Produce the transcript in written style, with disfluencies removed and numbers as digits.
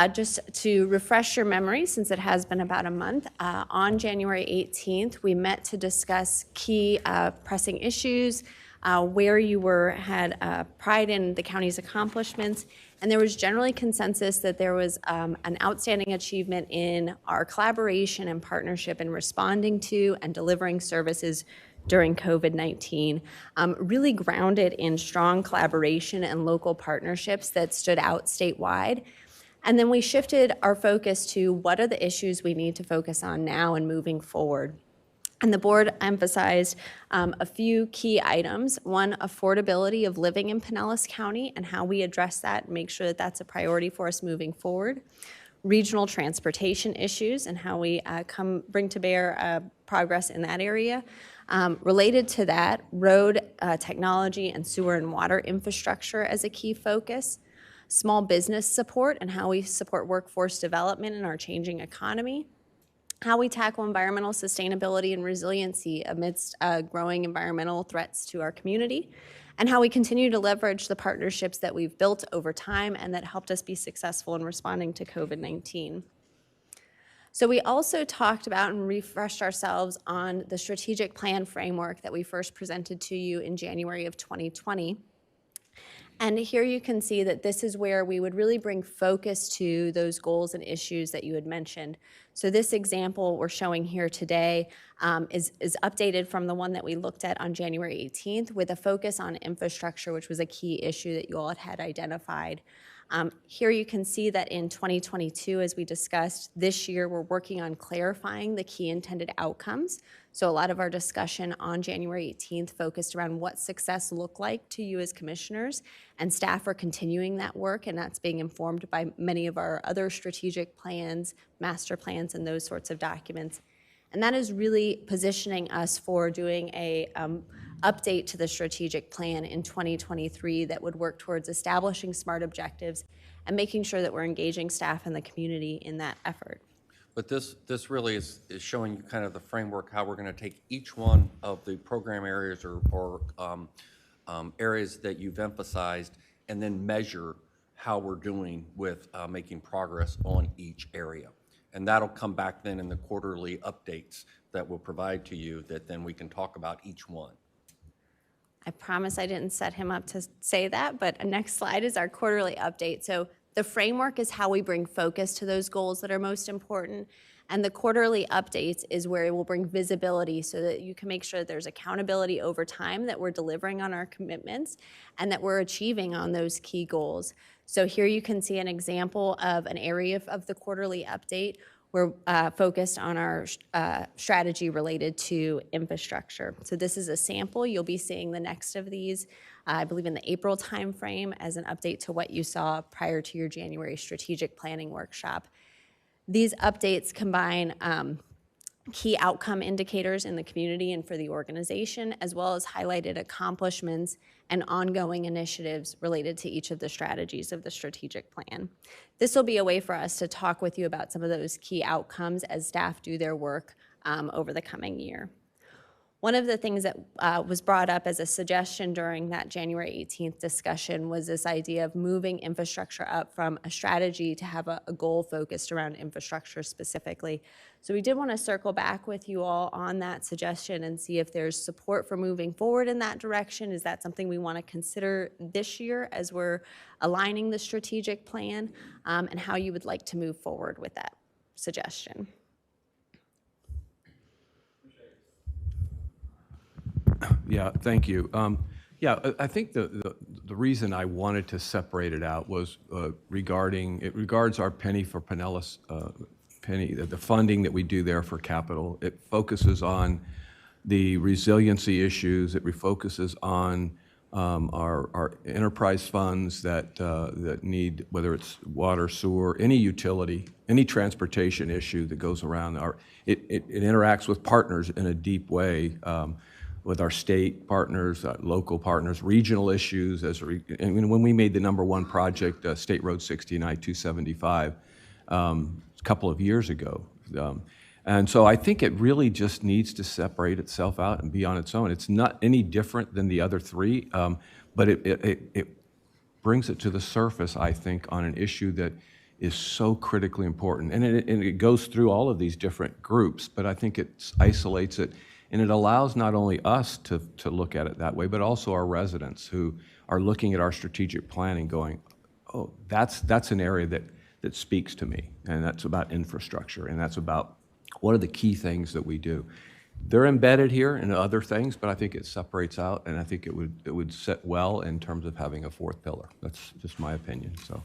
Just to refresh your memory, since it has been about a month, on January 18th, we met to discuss key pressing issues, where you had pride in the county's accomplishments, and there was generally consensus that there was an outstanding achievement in our collaboration and partnership in responding to and delivering services during COVID-19, really grounded in strong collaboration and local partnerships that stood out statewide. And then we shifted our focus to what are the issues we need to focus on now and moving forward. And the board emphasized a few key items. One, affordability of living in Pinellas County and how we address that and make sure that that's a priority for us moving forward. Regional transportation issues and how we bring to bear progress in that area. Related to that, road technology and sewer and water infrastructure as a key focus. Small business support and how we support workforce development in our changing economy, how we tackle environmental sustainability and resiliency amidst growing environmental threats to our community, and how we continue to leverage the partnerships that we've built over time and that helped us be successful in responding to COVID-19. So we also talked about and refreshed ourselves on the strategic plan framework that we first presented to you in January of 2020. And here you can see that this is where we would really bring focus to those goals and issues that you had mentioned. So this example we're showing here today is updated from the one that we looked at on January 18th with a focus on infrastructure, which was a key issue that you all had identified. Here you can see that in 2022, as we discussed, this year we're working on clarifying the key intended outcomes. So a lot of our discussion on January 18th focused around what success looked like to you as commissioners, and staff are continuing that work, and that's being informed by many of our other strategic plans, master plans, and those sorts of documents. And that is really positioning us for doing a update to the strategic plan in 2023 that would work towards establishing SMART objectives and making sure that we're engaging staff and the community in that effort. But this really is showing you kind of the framework, how we're going to take each one of the program areas or areas that you've emphasized and then measure how we're doing with making progress on each area. And that'll come back then in the quarterly updates that we'll provide to you that then we can talk about each one. I promise I didn't set him up to say that, but next slide is our quarterly update. So the framework is how we bring focus to those goals that are most important. And the quarterly updates is where it will bring visibility so that you can make sure that there's accountability over time, that we're delivering on our commitments and that we're achieving on those key goals. So here you can see an example of an area of the quarterly update. We're focused on our strategy related to infrastructure. So this is a sample. You'll be seeing the next of these, I believe in the April timeframe, as an update to what you saw prior to your January strategic planning workshop. These updates combine key outcome indicators in the community and for the organization, as well as highlighted accomplishments and ongoing initiatives related to each of the strategies of the strategic plan. This will be a way for us to talk with you about some of those key outcomes as staff do their work over the coming year. One of the things that was brought up as a suggestion during that January 18th discussion was this idea of moving infrastructure up from a strategy to have a goal focused around infrastructure specifically. So we did want to circle back with you all on that suggestion and see if there's support for moving forward in that direction. Is that something we want to consider this year as we're aligning the strategic plan, and how you would like to move forward with that suggestion? Yeah, thank you. I think the reason I wanted to separate it out was regards our Penny for Pinellas, the funding that we do there for capital. It focuses on the resiliency issues. It refocuses on our enterprise funds that need, whether it's water, sewer, any utility, any transportation issue that goes around. It interacts with partners in a deep way. With our state partners, local partners, regional issues. And when we made the #1 project, State Road 60 and I-275, a couple of years ago. And so I think it really just needs to separate itself out and be on its own. It's not any different than the other three, but it brings it to the surface, I think, on an issue that is so critically important. And it goes through all of these different groups, but I think it isolates it, and it allows not only us to look at it that way, but also our residents who are looking at our strategic planning going, oh, that's an area that speaks to me, and that's about infrastructure, and that's about what are the key things that we do. They're embedded here in other things, but I think it separates out, and I think it would sit well in terms of having a fourth pillar. That's just my opinion, so.